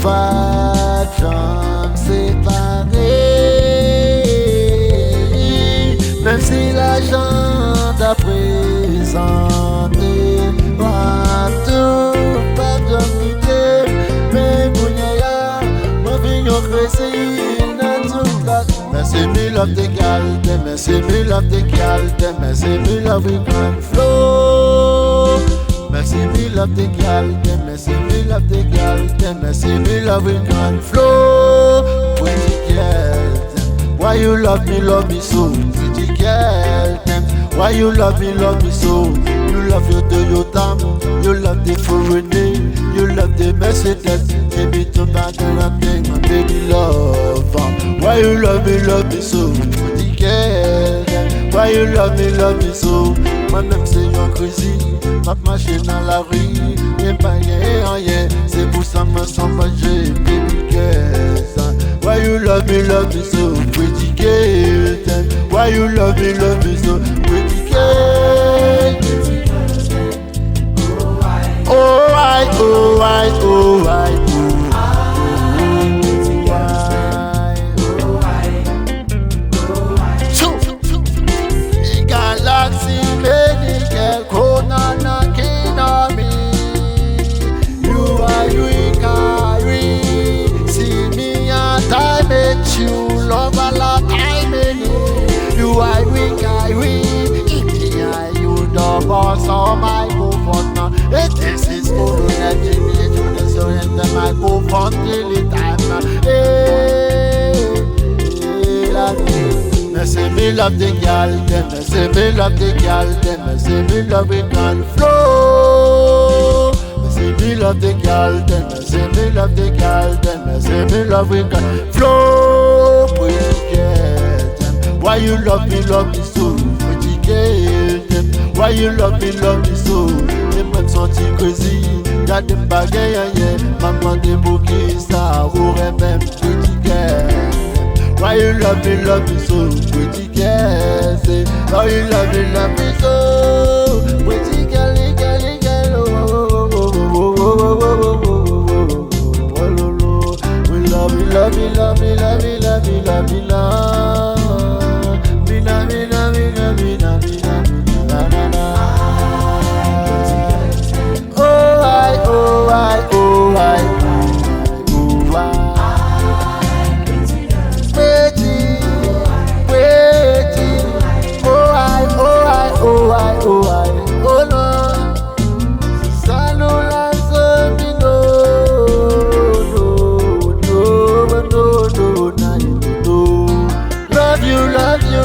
pas de gens séparés, même si l'argent t'a présenté, tout pas de gens quitter, mais Bougnaya, mon vignon crécile, dans tout cas. Merci mille of the gal, merci mille of the gal, merci mille of the grand flow. Merci mille of the gal, merci mille of the gal, merci mille of the grand flow. Pretty girl, why you love me so? Pretty girl, why you love me so? You love your Toyota, you love the Ferrari, you love the Mercedes. Baby, to back and thing, my baby love. Why you love me so? Pretty girl, why you love me so? Moi-même c'est un crazy, ma machine dans la rue, y'a pas rien, c'est pour ça me sens pas j'ai baby girl. Why you love me so? Pretty girl, why you love me so? Pretty girl. Alright, alright, alright. Galaxy many girl Konana Kinami. You are weak, see me and I met you, love a lot time in you are weak, you the boss of my microphone. This is for that you to the soul and the microphone till the time. Merci mille of the gal, merci mille of the gal, merci mille of the gal flow. Merci mille of the gal, merci mille of the gal, merci mille of the gal flow. Pretty girl, why you love me so? Pretty girl, why you love me so? They make something crazy, got them bagaille, maman des bouquets, ça aurait même pretty girl. Why you love me so? Pretty girl, say, why you love me so? Pretty girl, oh, we love you,